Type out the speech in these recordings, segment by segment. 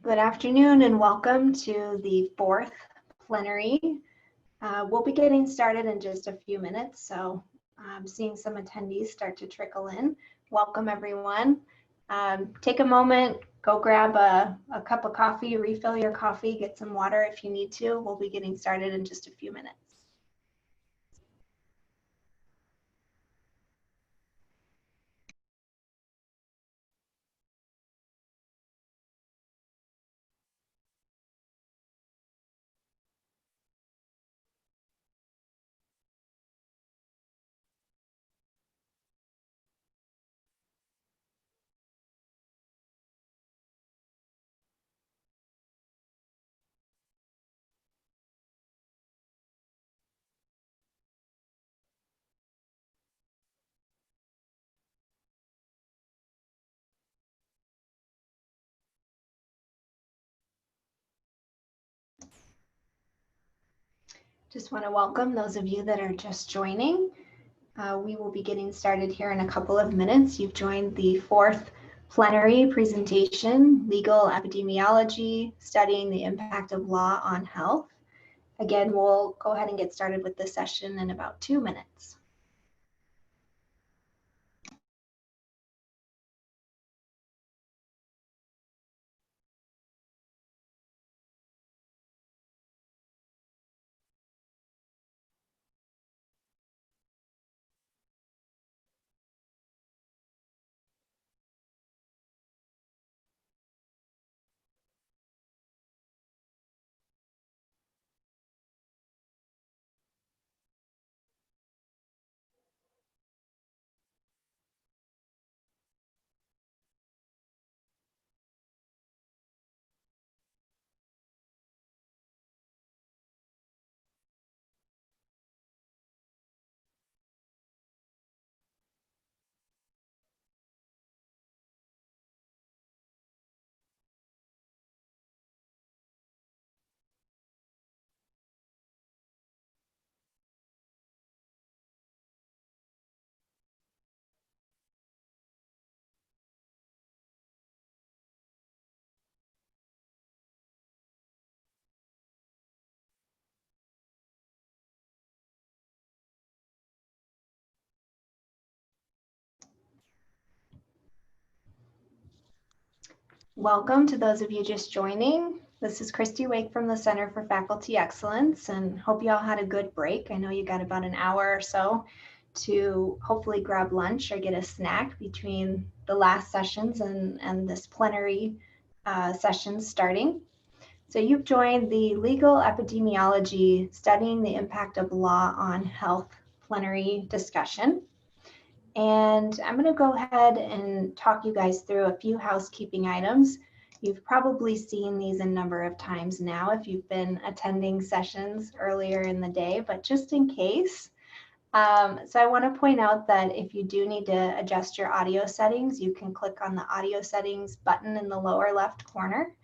Good afternoon and welcome to the fourth plenary. We'll be getting started in just a few minutes, so I'm seeing some attendees start to trickle in. Welcome everyone. Take a moment, go grab a cup of coffee, refill your coffee, get some water if you need to. We'll be getting started in just a few minutes. Just want to welcome those of you that are just joining. We will be getting started here in a couple of minutes. You've joined the fourth plenary presentation, Legal Epidemiology, Studying the Impact of Law on Health. Again, we'll go ahead and get started with this session in about 2 minutes. Welcome to those of you just joining. This is Christy Wake from the Center for Faculty Excellence, and hope you all had a good break. I know you got about an hour or so to hopefully grab lunch or get a snack between the last sessions and this plenary session starting. So you've joined the Legal Epidemiology, Studying the Impact of Law on Health plenary discussion. And I'm going to go ahead and talk you guys through a few housekeeping items. You've probably seen these a number of times now if you've been attending sessions earlier in the day, but just in case. So I want to point out that if you do need to adjust your audio settings, you can click on the audio settings button in the lower left corner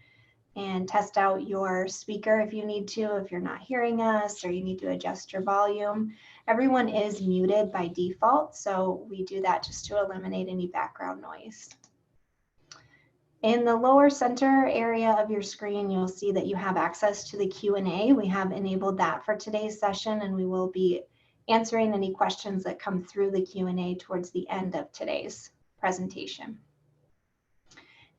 and test out your speaker if you need to, if you're not hearing us or you need to adjust your volume. Everyone is muted by default, so we do that just to eliminate any background noise. In the lower center area of your screen, you'll see that you have access to the Q&A. We have enabled that for today's session, and we will be answering any questions that come through the Q&A towards the end of today's presentation.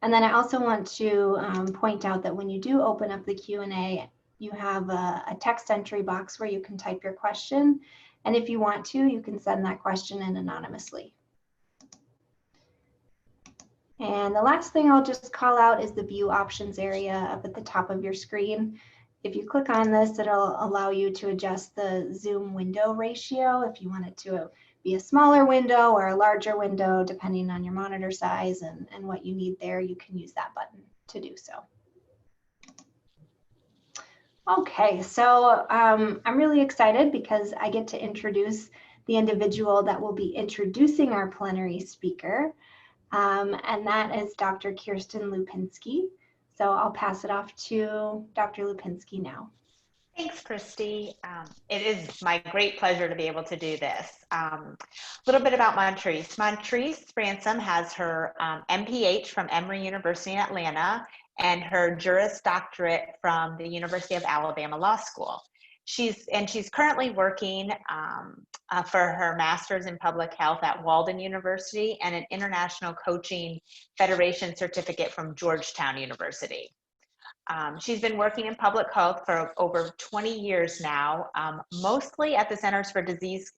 And then I also want to point out that when you do open up the Q&A, you have a text entry box where you can type your question. And if you want to, you can send that question in anonymously. And the last thing I'll just call out is the view options area up at the top of your screen. If you click on this, it'll allow you to adjust the Zoom window ratio if you want it to be a smaller window or a larger window, depending on your monitor size and what you need there. You can use that button to do so. Okay, so I'm really excited because I get to introduce the individual that will be introducing our plenary speaker, and that is Dr. Kirsten Lupinski. So I'll pass it off to Dr. Lupinski now. Thanks, Christy. It is my great pleasure to be able to do this. A little bit about Montrese. Montrese Ransom has her MPH from Emory University in Atlanta and her Juris Doctorate from the University of Alabama Law School. She's currently working for her Master's in Public Health at Walden University and an International Coaching Federation certificate from Georgetown University. She's been working in public health for over 20 years now, mostly at the Centers for Disease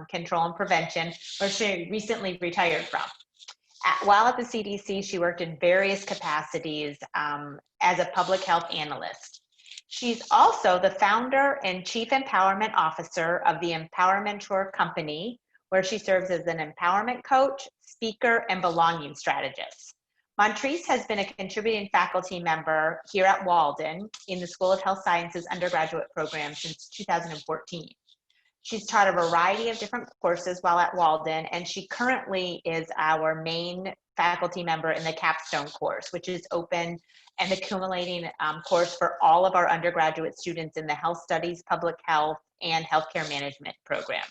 Control and Prevention, where she recently retired from. While at the CDC, she worked in various capacities as a public health analyst. She's also the founder and chief empowerment officer of the Empowermentor Company, where she serves as an empowerment coach, speaker, and belonging strategist. Montrese has been a contributing faculty member here at Walden in the School of Health Sciences undergraduate program since 2014. She's taught a variety of different courses while at Walden, and she currently is our main faculty member in the capstone course, which is open and accumulating course for all of our undergraduate students in the health studies, public health, and healthcare management program.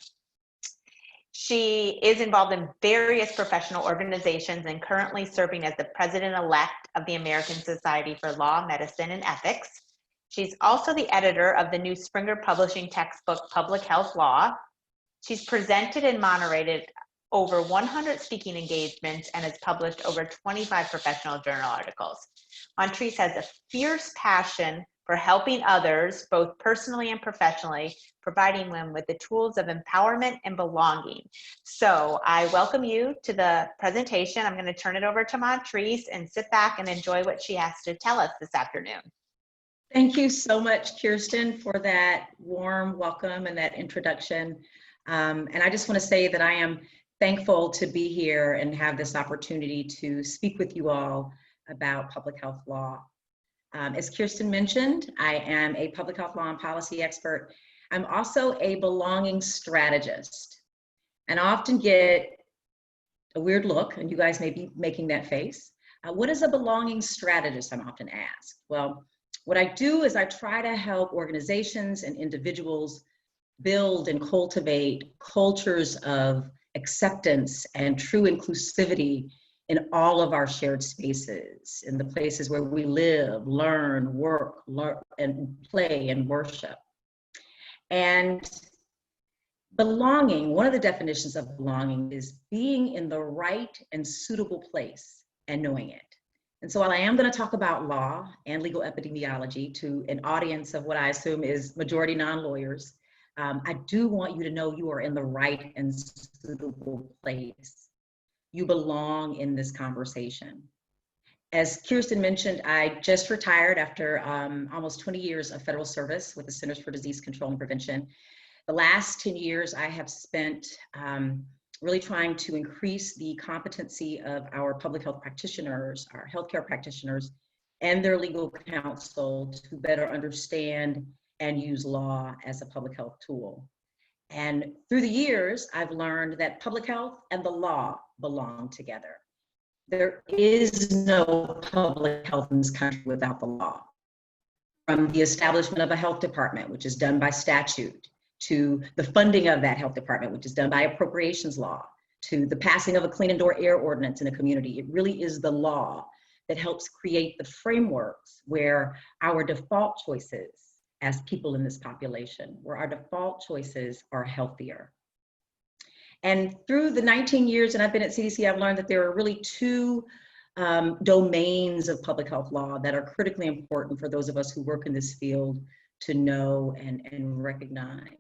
She is involved in various professional organizations and currently serving as the president-elect of the American Society for Law, Medicine, and Ethics. She's also the editor of the new Springer Publishing textbook, Public Health Law. She's presented and moderated over 100 speaking engagements and has published over 25 professional journal articles. Montrese has a fierce passion for helping others, both personally and professionally, providing them with the tools of empowerment and belonging. So I welcome you to the presentation. I'm going to turn it over to Montrese and sit back and enjoy what she has to tell us this afternoon. Thank you so much, Kirsten, for that warm welcome and that introduction. And I just want to say that I am thankful to be here and have this opportunity to speak with you all about public health law. As Kirsten mentioned, I am a public health law and policy expert. I'm also a belonging strategist. And I often get a weird look, and you guys may be making that face. What is a belonging strategist, I'm often asked? Well, what I do is I try to help organizations and individuals build and cultivate cultures of acceptance and true inclusivity in all of our shared spaces, in the places where we live, learn, work, and play and worship. And belonging, one of the definitions of belonging is being in the right and suitable place and knowing it. And so while I am going to talk about law and legal epidemiology to an audience of what I assume is majority non-lawyers, I do want you to know you are in the right and suitable place. You belong in this conversation. As Kirsten mentioned, I just retired after almost 20 years of federal service with the Centers for Disease Control and Prevention. The last 10 years I have spent really trying to increase the competency of our public health practitioners, our healthcare practitioners, and their legal counsel to better understand and use law as a public health tool. And through the years, I've learned that public health and the law belong together. There is no public health in this country without the law. From the establishment of a health department, which is done by statute, to the funding of that health department, which is done by appropriations law, to the passing of a clean indoor air ordinance in a community. It really is the law that helps create the frameworks where our default choices as people in this population, where our default choices are healthier. And through the 19 years that I've been at CDC, I've learned that there are really two domains of public health law that are critically important for those of us who work in this field to know and recognize.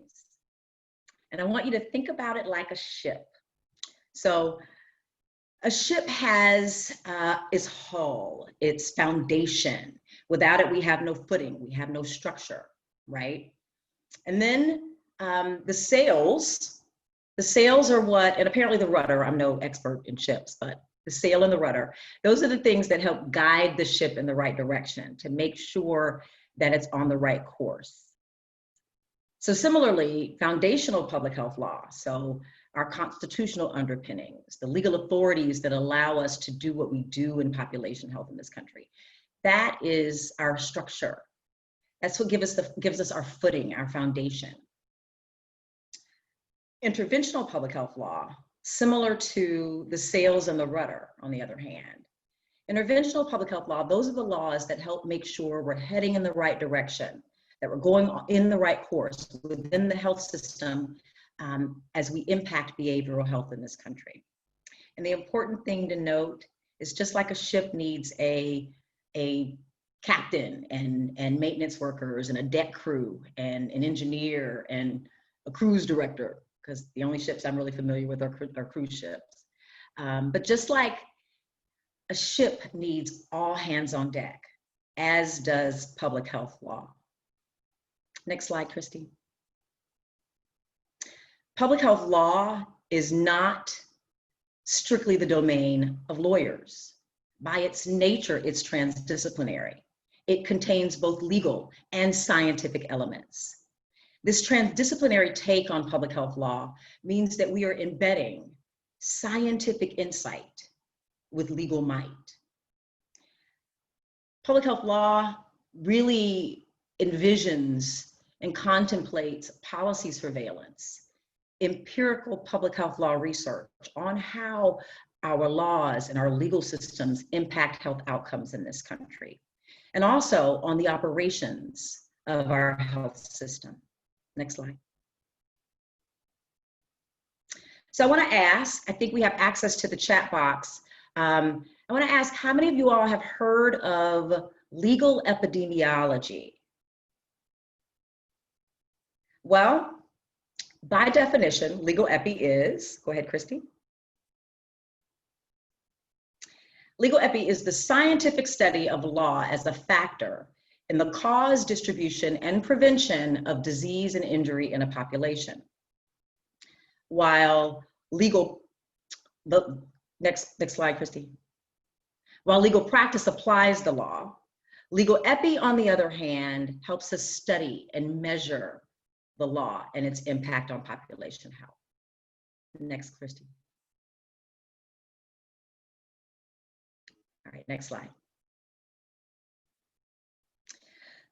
And I want you to think about it like a ship. So a ship has its hull, its foundation. Without it, we have no footing, we have no structure, right? And then the sails are what, and apparently the rudder, I'm no expert in ships, but the sail and the rudder, those are the things that help guide the ship in the right direction to make sure that it's on the right course. So similarly, foundational public health law, so our constitutional underpinnings, the legal authorities that allow us to do what we do in population health in this country, that is our structure. That's what gives us our footing, our foundation. Interventional public health law, similar to the sails and the rudder, on the other hand, Interventional public health law, those are the laws that help make sure we're heading in the right direction, that we're going in the right course within the health system as we impact behavioral health in this country. And the important thing to note is just like a ship needs a captain and maintenance workers and a deck crew and an engineer and a cruise director, because the only ships I'm really familiar with are cruise ships. But just like a ship needs all hands on deck, as does public health law. Next slide, Christy. Public health law is not strictly the domain of lawyers. By its nature, it's transdisciplinary. It contains both legal and scientific elements. This transdisciplinary take on public health law means that we are embedding scientific insight with legal might. Public health law really envisions and contemplates policy surveillance, empirical public health law research on how our laws and our legal systems impact health outcomes in this country, and also on the operations of our health system. Next slide. So I want to ask, I think we have access to the chat box. I want to ask, how many of you all have heard of legal epidemiology? Well, by definition, legal epi is, go ahead, Christy. Legal epi is the scientific study of law as a factor in the cause, distribution, and prevention of disease and injury in a population. While legal, next slide, Christy. While legal practice applies the law, legal epi, on the other hand, helps us study and measure the law and its impact on population health. Next, Christy. All right, next slide.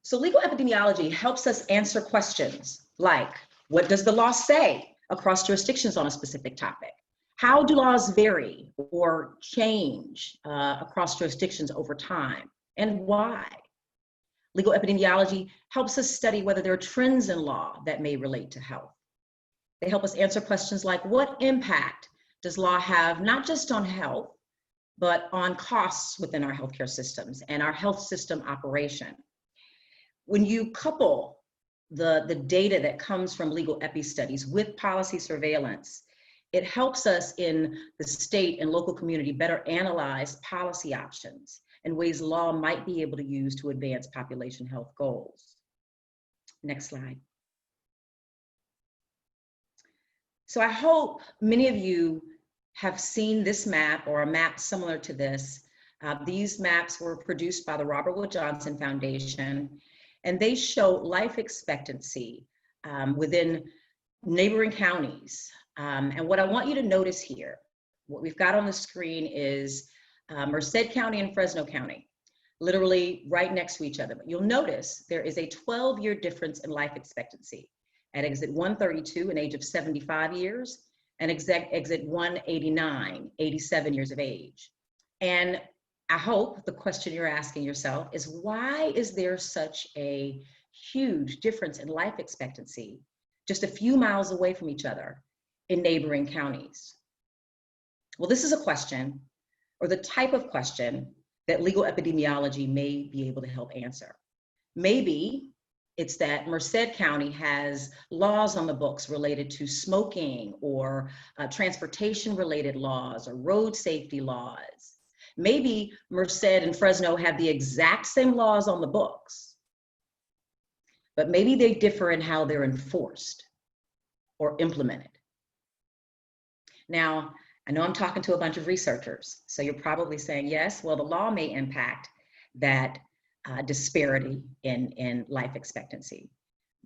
So legal epidemiology helps us answer questions like, what does the law say across jurisdictions on a specific topic? How do laws vary or change across jurisdictions over time, and why? Legal epidemiology helps us study whether there are trends in law that may relate to health. They help us answer questions like, what impact does law have not just on health, but on costs within our healthcare systems and our health system operation? When you couple the data that comes from legal epi studies with policy surveillance, it helps us in the state and local community better analyze policy options and ways law might be able to use to advance population health goals. Next slide. So I hope many of you have seen this map or a map similar to this. These maps were produced by the Robert Wood Johnson Foundation, and they show life expectancy within neighboring counties. And what I want you to notice here, what we've got on the screen is Merced County and Fresno County, literally right next to each other. But you'll notice there is a 12-year difference in life expectancy. At exit 132, an age of 75 years, and exit 189, 87 years of age. And I hope the question you're asking yourself is, why is there such a huge difference in life expectancy just a few miles away from each other in neighboring counties? Well, this is a question, or the type of question, that legal epidemiology may be able to help answer. Maybe it's that Merced County has laws on the books related to smoking or transportation-related laws or road safety laws. Maybe Merced and Fresno have the exact same laws on the books, but maybe they differ in how they're enforced or implemented. Now, I know I'm talking to a bunch of researchers, so you're probably saying, yes, well, the law may impact that disparity in life expectancy.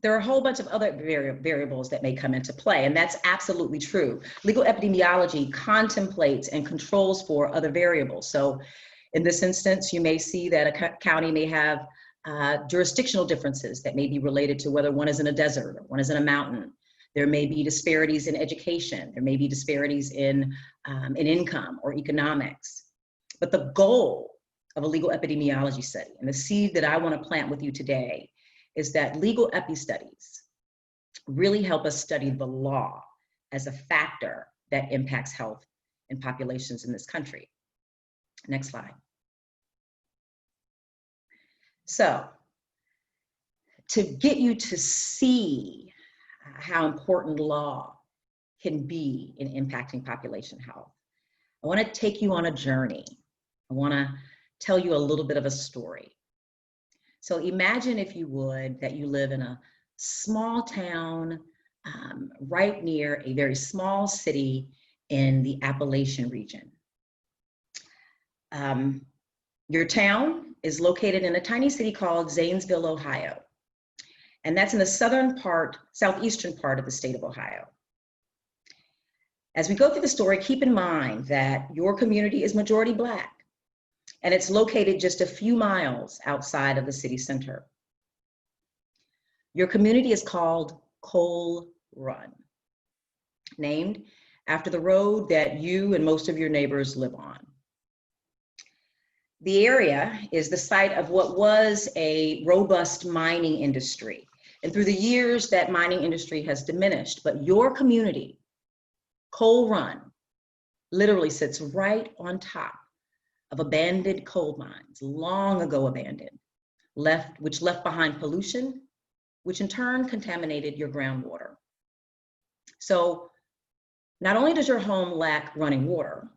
There are a whole bunch of other variables that may come into play, and that's absolutely true. Legal epidemiology contemplates and controls for other variables. So in this instance, you may see that a county may have jurisdictional differences that may be related to whether one is in a desert or one is in a mountain. There may be disparities in education. There may be disparities in income or economics. But the goal of a legal epidemiology study. And the seed that I want to plant with you today is that legal epi studies really help us study the law as a factor that impacts health in populations in this country. Next slide. So, to get you to see how important law can be in impacting population health, I want to take you on a journey. I want to tell you a little bit of a story. So imagine, if you would, that you live in a small town right near a very small city in the Appalachian region. Your town is located in a tiny city called Zanesville, Ohio. And that's in the southeastern part of the state of Ohio. As we go through the story, keep in mind that your community is majority Black, and it's located just a few miles outside of the city center. Your community is called Coal Run, named after the road that you and most of your neighbors live on. The area is the site of what was a robust mining industry. And through the years, that mining industry has diminished, but your community, Coal Run, literally sits right on top of abandoned coal mines, long ago abandoned, which left behind pollution, which in turn contaminated your groundwater. So not only does your home lack running water,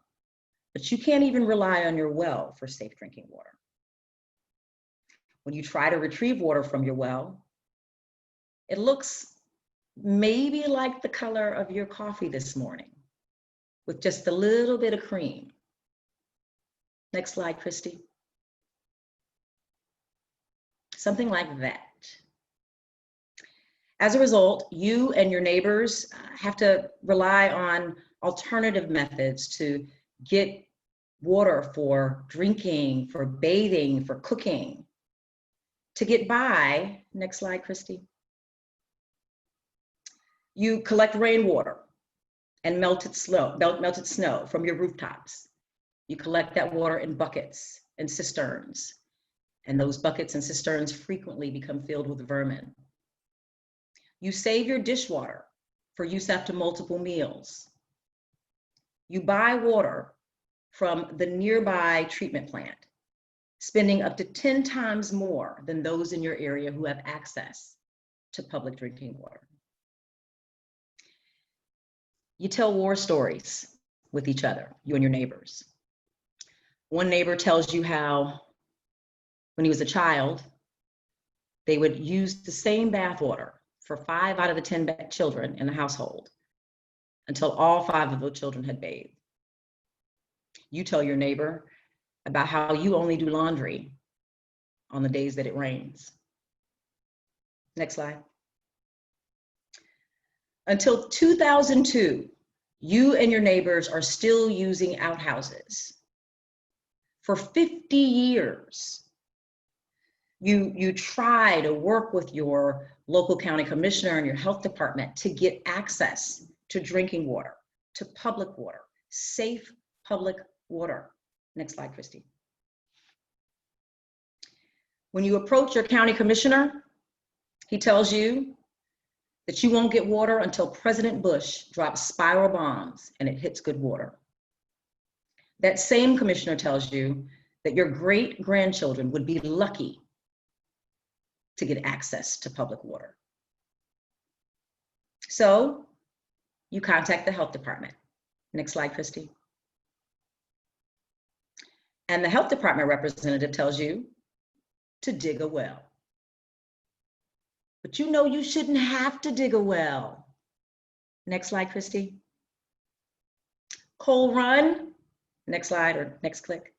but you can't even rely on your well for safe drinking water. When you try to retrieve water from your well, it looks maybe like the color of your coffee this morning, with just a little bit of cream. Next slide, Christy. Something like that. As a result, you and your neighbors have to rely on alternative methods to get water for drinking, for bathing, for cooking, to get by. Next slide, Christy. You collect rainwater and melted snow from your rooftops. You collect that water in buckets and cisterns, and those buckets and cisterns frequently become filled with vermin. You save your dishwater for use after multiple meals. You buy water from the nearby treatment plant, spending up to 10 times more than those in your area who have access to public drinking water. You tell war stories with each other, you and your neighbors. One neighbor tells you how, when he was a child, they would use the same bathwater for 5 out of the 10 children in the household until all 5 of the children had bathed. You tell your neighbor about how you only do laundry on the days that it rains. Next slide. Until 2002, you and your neighbors are still using outhouses. For 50 years, you try to work with your local county commissioner and your health department to get access to drinking water, to public water, safe public water. Next slide, Christy. When you approach your county commissioner, he tells you that you won't get water until President Bush drops spiral bombs and it hits good water. That same commissioner tells you that your great-grandchildren would be lucky to get access to public water. So you contact the health department. Next slide, Christy. And the health department representative tells you to dig a well. But you know you shouldn't have to dig a well. Next slide, Christy. Coal Run. Next slide, or next click.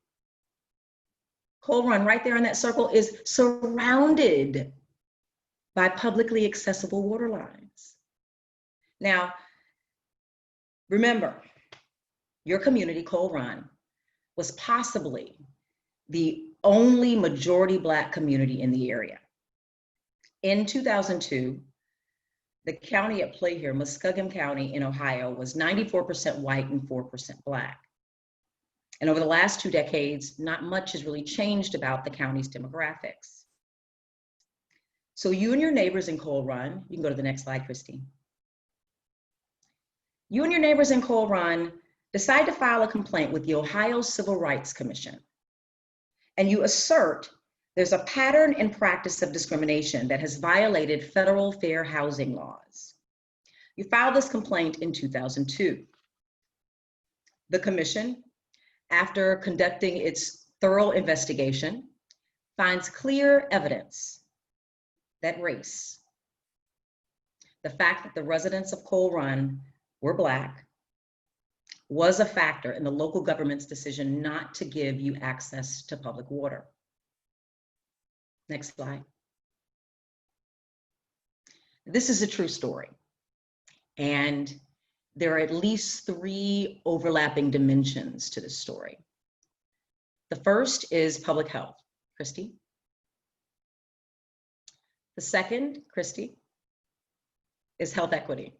Coal Run, right there in that circle, is surrounded by publicly accessible water lines. Now, remember, your community, Coal Run, was possibly the only majority Black community in the area. In 2002, the county at play here, Muskogum County in Ohio, was 94% white and 4% Black. And over the last 2 decades, not much has really changed about the county's demographics. So you and your neighbors in Coal Run, you can go to the next slide, Christine. You and your neighbors in Coal Run decide to file a complaint with the Ohio Civil Rights Commission. And you assert there's a pattern and practice of discrimination that has violated federal fair housing laws. You filed this complaint in 2002. The commission, after conducting its thorough investigation, finds clear evidence that race, the fact that the residents of Coal Run were Black, was a factor in the local government's decision not to give you access to public water. Next slide. This is a true story. And there are at least 3 overlapping dimensions to this story. The first is public health. Christy. The second, Christy, is health equity.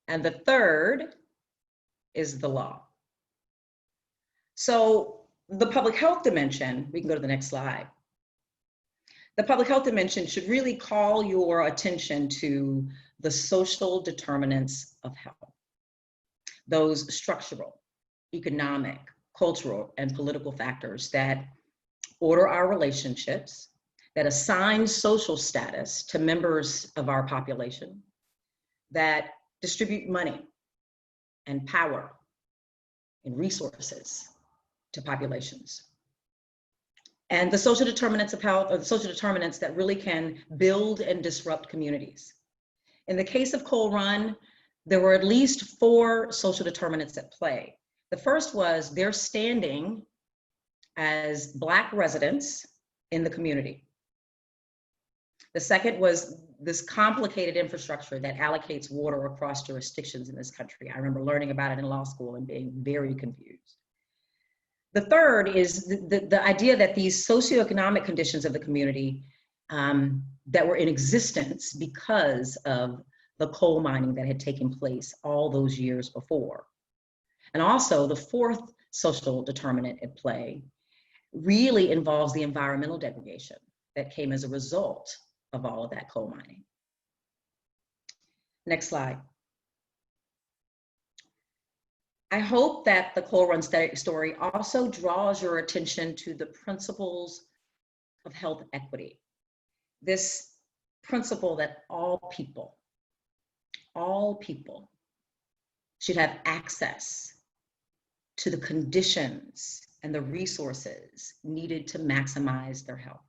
And the third is the law. So the public health dimension, we can go to the next slide. The public health dimension should really call your attention to the social determinants of health. Those structural, economic, cultural, and political factors that order our relationships, that assign social status to members of our population, that distribute money and power and resources to populations. And the social determinants of health are the social determinants that really can build and disrupt communities. In the case of Coal Run, there were at least 4 social determinants at play. The first was their standing as Black residents in the community. The second was this complicated infrastructure that allocates water across jurisdictions in this country. I remember learning about it in law school and being very confused. The third is the idea that these socioeconomic conditions of the community that were in existence because of the coal mining that had taken place all those years before. And also the fourth social determinant at play really involves the environmental degradation that came as a result of all of that coal mining. Next slide. I hope that the Coal Run story also draws your attention to the principles of health equity. This principle that all people should have access to the conditions and the resources needed to maximize their health.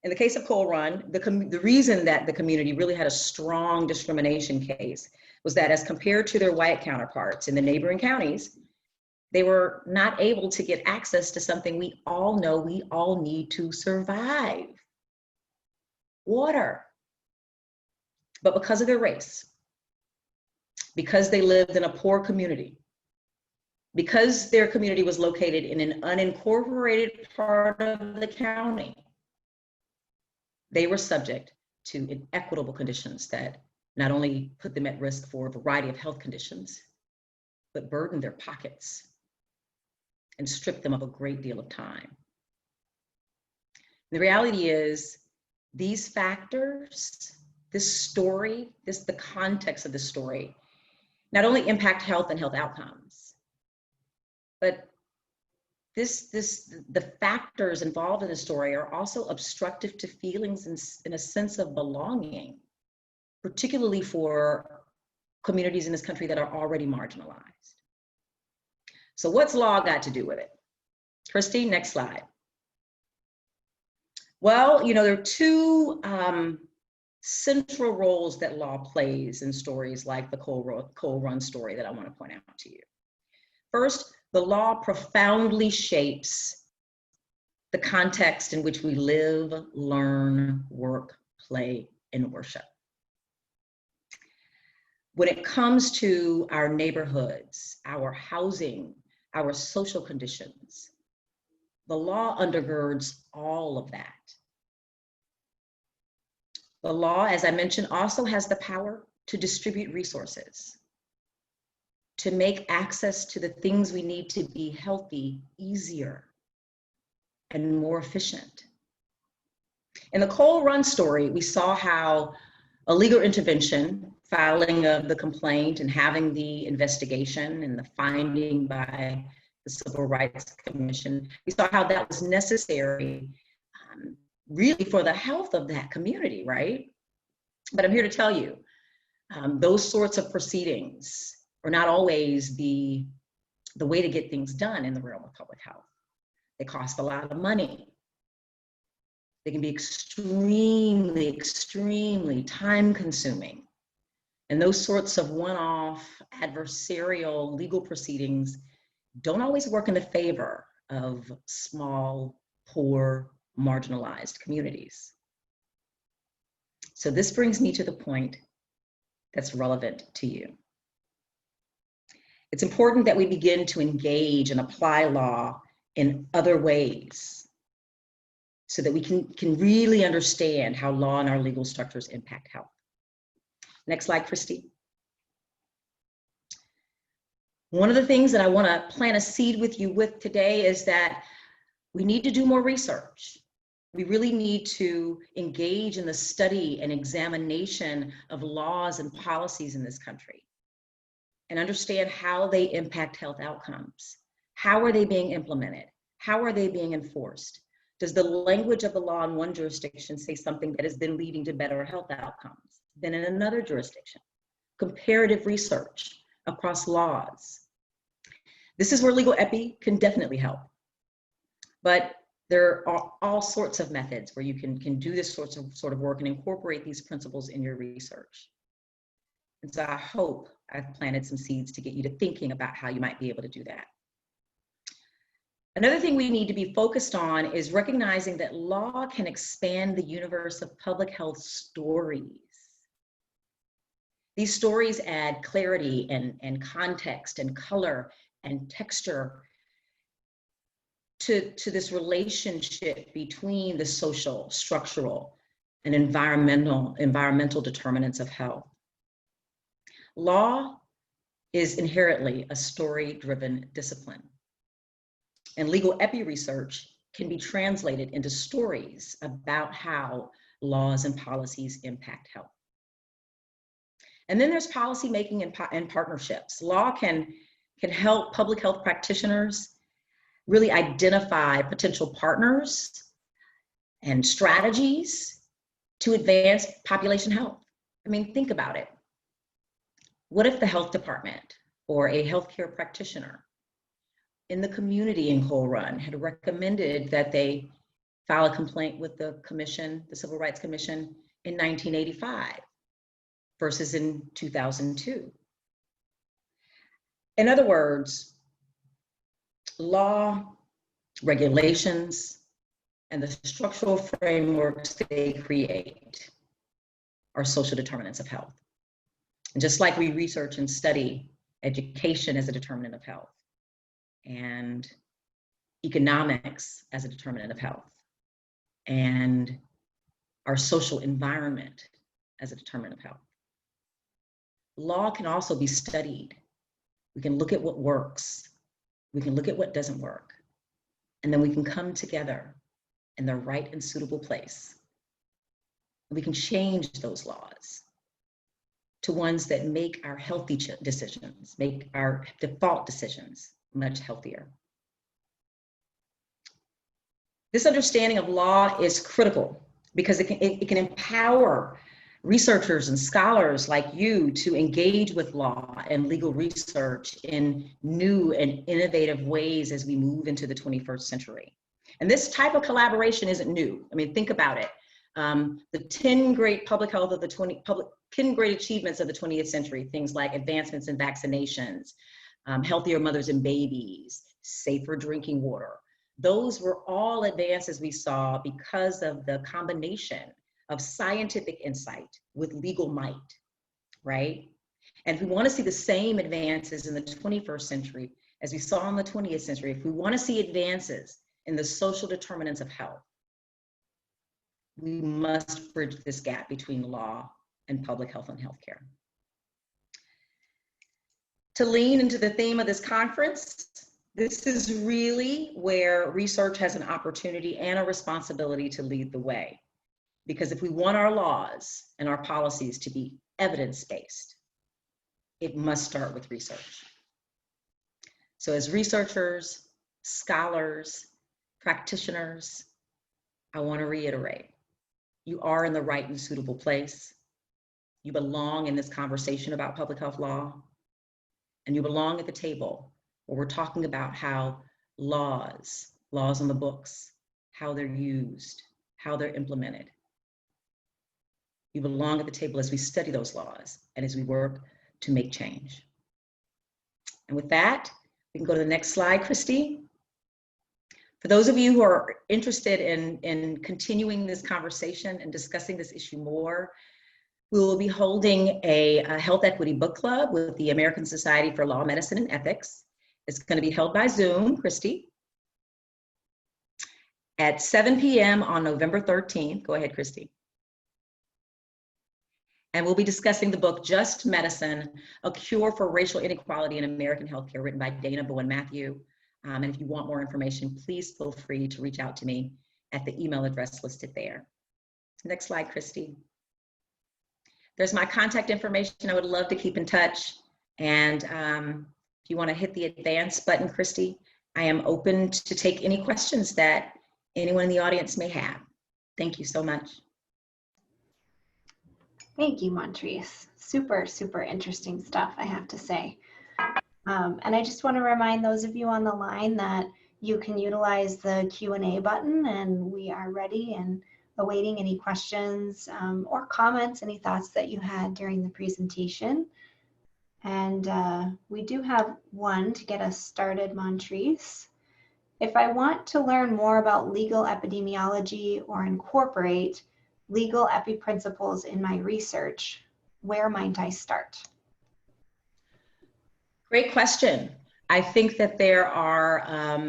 In the case of Coal Run, the reason that the community really had a strong discrimination case was that as compared to their white counterparts in the neighboring counties, they were not able to get access to something we all know we all need to survive: water. But because of their race, because they lived in a poor community, because their community was located in an unincorporated part of the county, they were subject to inequitable conditions that not only put them at risk for a variety of health conditions, but burdened their pockets and stripped them of a great deal of time. The reality is, these factors, this story, the context of the story, not only impact health and health outcomes, but the factors involved in the story are also obstructive to feelings in a sense of belonging, particularly for communities in this country that are already marginalized. So what's law got to do with it? Christine, next slide. Well, you know, there are 2 central roles that law plays in stories like the Coal Run story that I want to point out to you. First, the law profoundly shapes the context in which we live, learn, work, play, and worship. When it comes to our neighborhoods, our housing, our social conditions, the law undergirds all of that. The law, as I mentioned, also has the power to distribute resources, to make access to the things we need to be healthy easier and more efficient. In the Coal Run story, we saw how a legal intervention, filing of the complaint and having the investigation and the finding by the Civil Rights Commission, we saw how that was necessary really for the health of that community, right? But I'm here to tell you, those sorts of proceedings are not always the way to get things done in the realm of public health. They cost a lot of money. They can be extremely, extremely time consuming. And those sorts of one-off adversarial legal proceedings don't always work in the favor of small, poor, marginalized communities. So this brings me to the point that's relevant to you. It's important that we begin to engage and apply law in other ways so that we can really understand how law and our legal structures impact health. Next slide, Christy. One of the things that I want to plant a seed with you with today is that we need to do more research. We really need to engage in the study and examination of laws and policies in this country and understand how they impact health outcomes. How are they being implemented? How are they being enforced? Does the language of the law in one jurisdiction say something that has been leading to better health outcomes than in another jurisdiction? Comparative research across laws. This is where legal epi can definitely help. But there are all sorts of methods where you can do this sort of work and incorporate these principles in your research. And so I hope I've planted some seeds to get you to thinking about how you might be able to do that. Another thing we need to be focused on is recognizing that law can expand the universe of public health stories. These stories add clarity and context and color and texture to this relationship between the social, structural, and environmental determinants of health. Law is inherently a story-driven discipline. And legal epi research can be translated into stories about how laws and policies impact health. And then there's policy making and partnerships. Law can help public health practitioners really identify potential partners and strategies to advance population health. I mean, think about it. What if the health department or a healthcare practitioner in the community in Coal Run had recommended that they file a complaint with the commission, the Civil Rights Commission, in 1985 versus in 2002? In other words, law, regulations, and the structural frameworks they create are social determinants of health. And just like we research and study education as a determinant of health, and economics as a determinant of health, and our social environment as a determinant of health, law can also be studied. We can look at what works. We can look at what doesn't work. And then we can come together in the right and suitable place. We can change those laws to ones that make our healthy decisions, make our default decisions much healthier. This understanding of law is critical because it can empower researchers and scholars like you to engage with law and legal research in new and innovative ways as we move into the 21st century. And this type of collaboration isn't new. I mean, think about it. The 10 great public health of the 10 great achievements of the 20th century, things like advancements in vaccinations, healthier mothers and babies, safer drinking water. Those were all advances we saw because of the combination of scientific insight with legal might, right? And if we want to see the same advances in the 21st century as we saw in the 20th century, if we want to see advances in the social determinants of health, we must bridge this gap between law and public health and healthcare. To lean into the theme of this conference, this is really where research has an opportunity and a responsibility to lead the way. Because if we want our laws and our policies to be evidence-based, it must start with research. So as researchers, scholars, practitioners, I want to reiterate, you are in the right and suitable place. You belong in this conversation about public health law, and you belong at the table where we're talking about how laws on the books, how they're used, how they're implemented. You belong at the table as we study those laws and as we work to make change. And with that, we can go to the next slide, Christy. For those of you who are interested in continuing this conversation and discussing this issue more, we will be holding a health equity book club with the American Society for Law, Medicine, and Ethics. It's going to be held by Zoom, Christy, at 7 p.m. on November 13th. Go ahead, Christy. And we'll be discussing the book, Just Medicine, A Cure for Racial Inequality in American Healthcare, written by Dana Bowen Matthew. And if you want more information, please feel free to reach out to me at the email address listed there. Next slide, Christy. There's my contact information. I would love to keep in touch. And if you want to hit the advance button, Christy, I am open to take any questions that anyone in the audience may have. Thank you so much. Thank you, Montrese. Super, super interesting stuff, I have to say. And I just want to remind those of you on the line that you can utilize the Q&A button, and we are ready and awaiting any questions or comments, any thoughts that you had during the presentation. And we do have one to get us started, Montrese. If I want to learn more about legal epidemiology or incorporate legal epi principles in my research, where might I start? Great question. I think that there are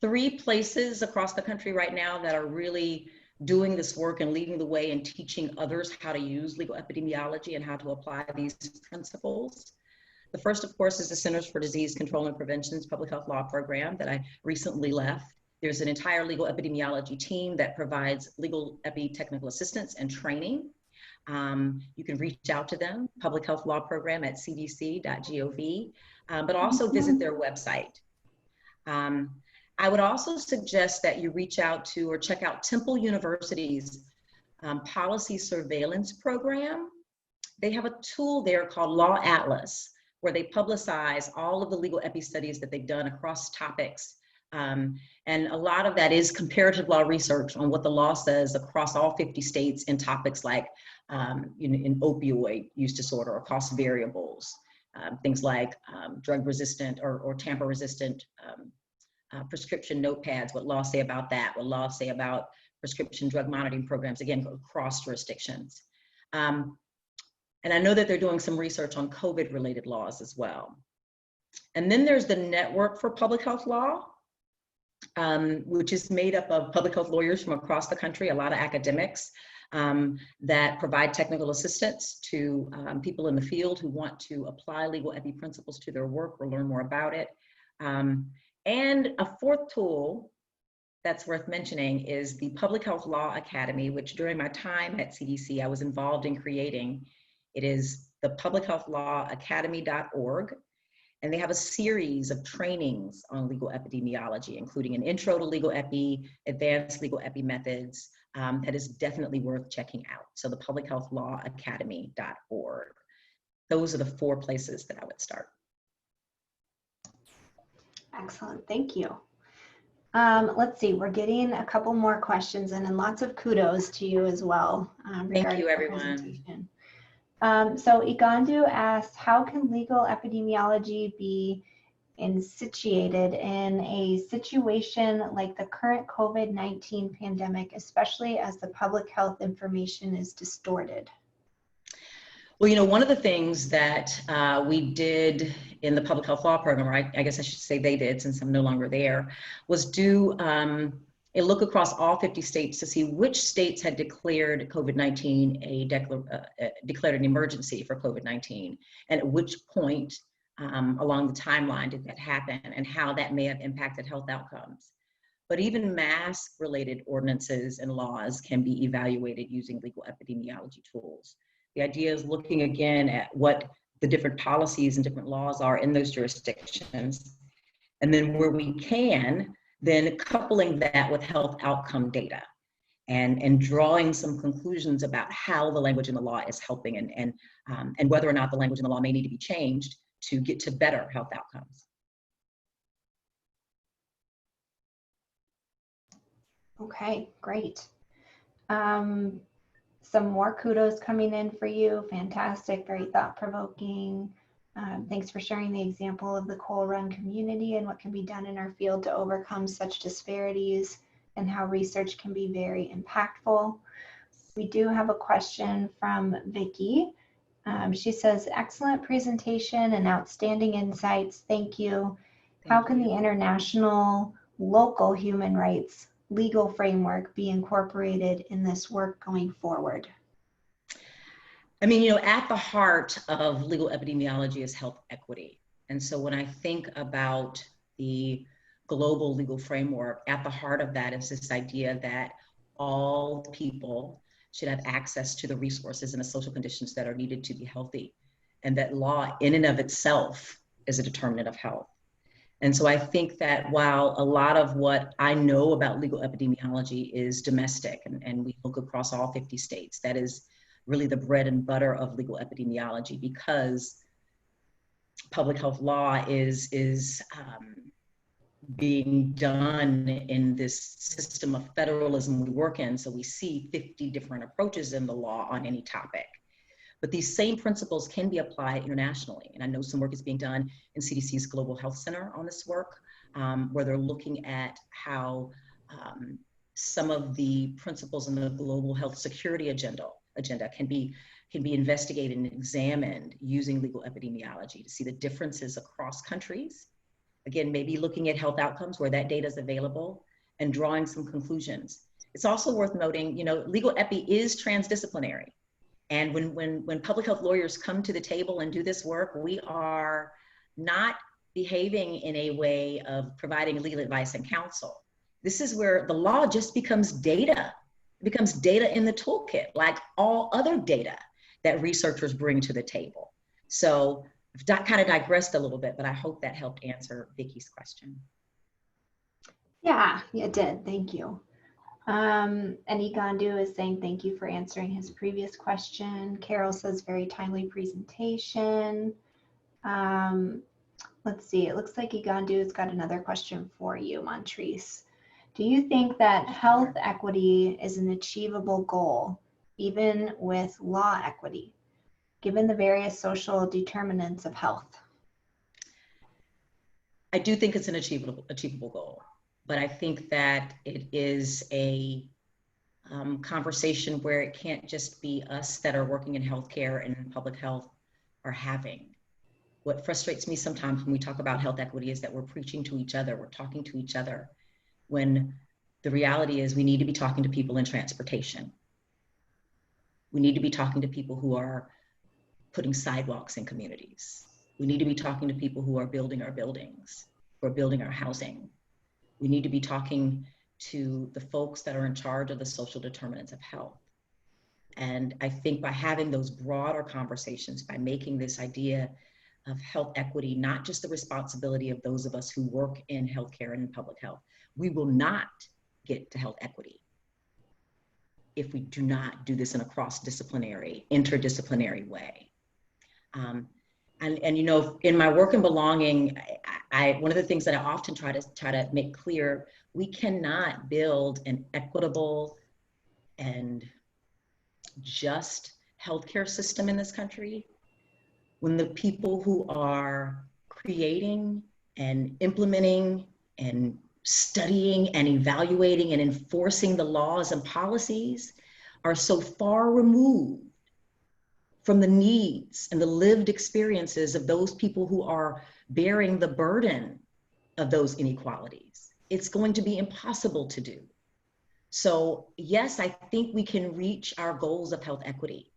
3 places across the country right now that are really doing this work and leading the way and teaching others how to use legal epidemiology and how to apply these principles. The first, of course, is the Centers for Disease Control and Prevention's public health law program that I recently left. There's an entire legal epidemiology team that provides legal epi technical assistance and training. You can reach out to them, public health law program at cdc.gov, but also visit their website. I would also suggest that you reach out to or check out Temple University's policy surveillance program. They have a tool there called Law Atlas, where they publicize all of the legal epi studies that they've done across topics. And a lot of that is comparative law research on what the law says across all 50 states in topics like in opioid use disorder or cost variables, things like drug resistant or tamper resistant prescription notepads, what laws say about that, what laws say about prescription drug monitoring programs, again, across jurisdictions. And I know that they're doing some research on COVID-related laws as well. And then there's the Network for Public Health Law, which is made up of public health lawyers from across the country, a lot of academics that provide technical assistance to people in the field who want to apply legal epi principles to their work or learn more about it. And a fourth tool that's worth mentioning is the Public Health Law Academy, which during my time at CDC, I was involved in creating. It is the publichealthlawacademy.org. And they have a series of trainings on legal epidemiology, including an intro to legal epi, advanced legal epi methods, that is definitely worth checking out. So the publichealthlawacademy.org. Those are the 4 places that I would start. Excellent, thank you. Let's see, we're getting a couple more questions in, and lots of kudos to you as well. Thank you, everyone. So Igandu asked, how can legal epidemiology be insituated in a situation like the current COVID-19 pandemic, especially as the public health information is distorted? Well, you know, one of the things that we did in the public health law program, or I guess I should say they did since I'm no longer there, was do a look across all 50 states to see which states had declared COVID-19 declared an emergency for COVID-19, and at which point along the timeline did that happen and how that may have impacted health outcomes. But even mask-related ordinances and laws can be evaluated using legal epidemiology tools. The idea is looking again at what the different policies and different laws are in those jurisdictions, and then where we can, then coupling that with health outcome data and drawing some conclusions about how the language in the law is helping and whether or not the language in the law may need to be changed to get to better health outcomes. Okay, great. Some more kudos coming in for you. Fantastic, very thought-provoking. Thanks for sharing the example of the Coal Run community and what can be done in our field to overcome such disparities and how research can be very impactful. We do have a question from Vicki. She says, excellent presentation and outstanding insights. Thank you. How can the international, local human rights legal framework be incorporated in this work going forward? I mean, you know, at the heart of legal epidemiology is health equity. And so when I think about the global legal framework, at the heart of that is this idea that all people should have access to the resources and the social conditions that are needed to be healthy, and that law in and of itself is a determinant of health. And so I think that while a lot of what I know about legal epidemiology is domestic, and we look across all 50 states, that is really the bread and butter of legal epidemiology, because public health law is being done in this system of federalism we work in. So we see 50 different approaches in the law on any topic. But these same principles can be applied internationally. And I know some work is being done in CDC's Global Health Center on this work, where they're looking at how some of the principles in the global health security agenda can be investigated and examined using legal epidemiology to see the differences across countries. Again, maybe looking at health outcomes where that data is available and drawing some conclusions. It's also worth noting, you know, legal epi is transdisciplinary. And when public health lawyers come to the table and do this work, we are not behaving in a way of providing legal advice and counsel. This is where the law just becomes data. It becomes data in the toolkit, like all other data that researchers bring to the table. So I've kind of digressed a little bit, but I hope that helped answer Vicki's question. Yeah, it did. Thank you. And Igandu is saying thank you for answering his previous question. Carol says very timely presentation. Let's see, it looks like Igandu's got another question for you, Montrese. Do you think that health equity is an achievable goal, even with law equity, given the various social determinants of health? I do think it's an achievable goal. But I think that it is a conversation where it can't just be us that are working in healthcare and in public health are having. What frustrates me sometimes when we talk about health equity is that we're preaching to each other, we're talking to each other, when the reality is we need to be talking to people in transportation. We need to be talking to people who are putting sidewalks in communities. We need to be talking to people who are building our buildings, who are building our housing. We need to be talking to the folks that are in charge of the social determinants of health. And I think by having those broader conversations, by making this idea of health equity, not just the responsibility of those of us who work in healthcare and in public health, we will not get to health equity if we do not do this in a cross-disciplinary, interdisciplinary way. And you know, in my work in belonging, one of the things that I often try to make clear, we cannot build an equitable and just healthcare system in this country when the people who are creating and implementing and studying and evaluating and enforcing the laws and policies are so far removed from the needs and the lived experiences of those people who are bearing the burden of those inequalities. It's going to be impossible to do. So yes, I think we can reach our goals of health equity,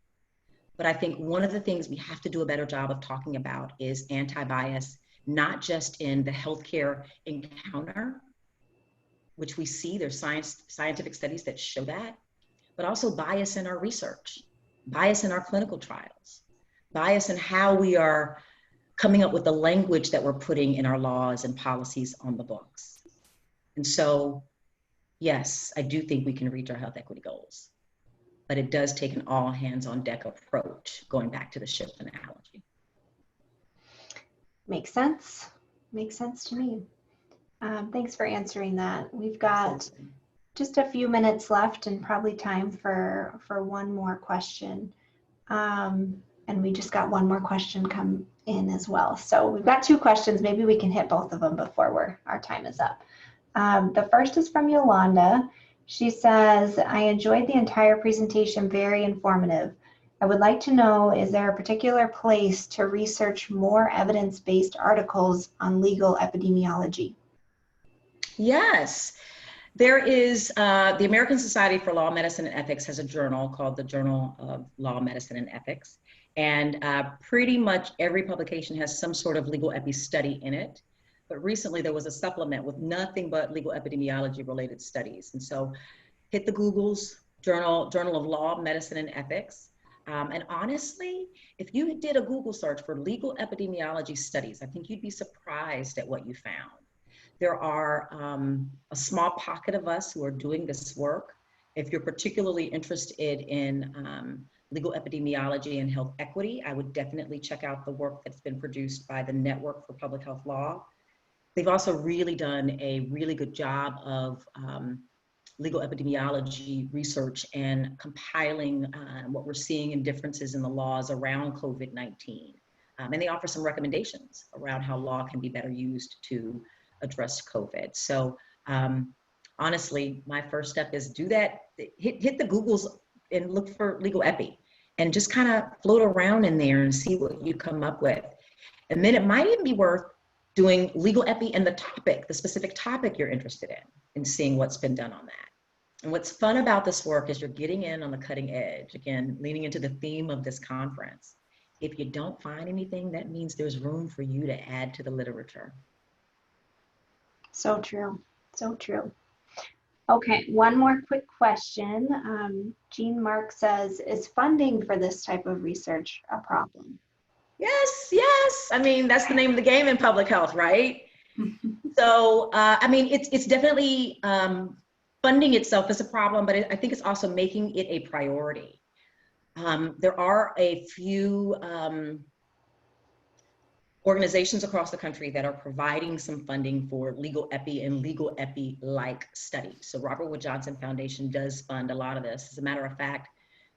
But I think one of the things we have to do a better job of talking about is anti-bias, not just in the healthcare encounter, which we see there's scientific studies that show that, but also bias in our research, bias in our clinical trials, bias in how we are coming up with the language that we're putting in our laws and policies on the books. And so, yes, I do think we can reach our health equity goals, but it does take an all hands on deck approach, going back to the ship analogy. Makes sense. Makes sense to me. Thanks for answering that. We've got just a few minutes left and probably time for one more question. And we just got one more question come in as well. So we've got two questions. Maybe we can hit both of them before our time is up. The first is from Yolanda. She says, I enjoyed the entire presentation, very informative. I would like to know, is there a particular place to research more evidence-based articles on legal epidemiology? Yes, there is, the American Society for Law, Medicine, and Ethics has a journal called the Journal of Law, Medicine, and Ethics. And pretty much every publication has some sort of legal epi study in it. But recently there was a supplement with nothing but legal epidemiology related studies. And so hit the Google's Journal of Law, Medicine, and Ethics. And honestly, if you did a Google search for legal epidemiology studies, I think you'd be surprised at what you found. There are a small pocket of us who are doing this work. If you're particularly interested in legal epidemiology and health equity, I would definitely check out the work that's been produced by the Network for Public Health Law. They've also really done a really good job of legal epidemiology research and compiling what we're seeing in differences in the laws around COVID-19. And they offer some recommendations around how law can be better used to address COVID. So honestly, my first step is do that, hit the Googles and look for legal epi and just kind of float around in there and see what you come up with. And then it might even be worth doing legal epi and the topic, the specific topic you're interested in, and seeing what's been done on that. And what's fun about this work is you're getting in on the cutting edge, again, leaning into the theme of this conference. If you don't find anything, that means there's room for you to add to the literature. So true, so true. Okay, one more quick question. Jean Mark says, is funding for this type of research a problem? Yes, yes. I mean, that's the name of the game in public health, right? So, I mean, it's definitely, funding itself is a problem, but I think it's also making it a priority. There are a few organizations across the country that are providing some funding for legal epi and legal epi-like studies. So Robert Wood Johnson Foundation does fund a lot of this. As a matter of fact,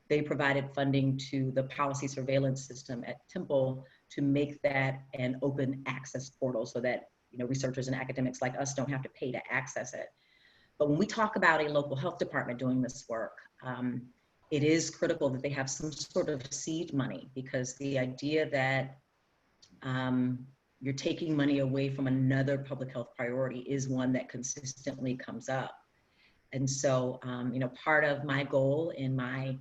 they provided funding to the policy surveillance system at Temple to make that an open access portal so that, you know, researchers and academics like us don't have to pay to access it. But when we talk about a local health department doing this work, it is critical that they have some sort of seed money, because the idea that you're taking money away from another public health priority is one that consistently comes up. And so, you know, part of my goal in my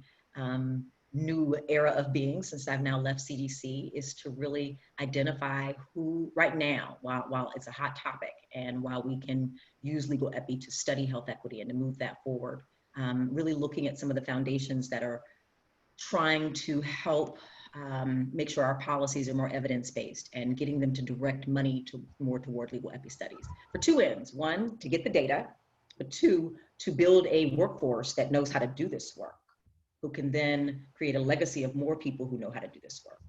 new era of being, since I've now left CDC, is to really identify who right now, while it's a hot topic and while we can use legal epi to study health equity and to move that forward, really looking at some of the foundations that are trying to help make sure our policies are more evidence-based and getting them to direct money more toward legal epi studies for two ends. One, to get the data, but two, to build a workforce that knows how to do this work, who can then create a legacy of more people who know how to do this work.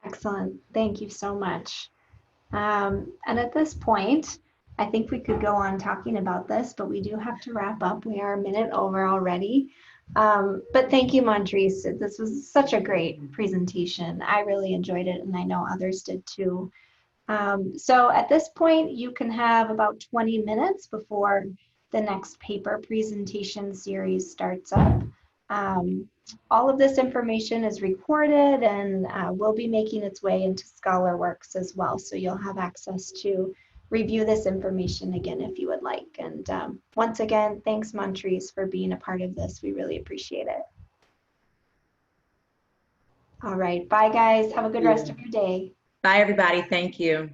Excellent. Thank you so much. And at this point, I think we could go on talking about this, but we do have to wrap up. We are a minute over already. But thank you, Montrese. This was such a great presentation. I really enjoyed it, and I know others did too. So at this point, you can have about 20 minutes before the next paper presentation series starts up. All of this information is recorded and will be making its way into ScholarWorks as well. So you'll have access to review this information again if you would like. And once again, thanks, Montrese, for being a part of this. We really appreciate it. All right. Bye, guys. Have a good rest of your day. Bye, everybody. Thank you.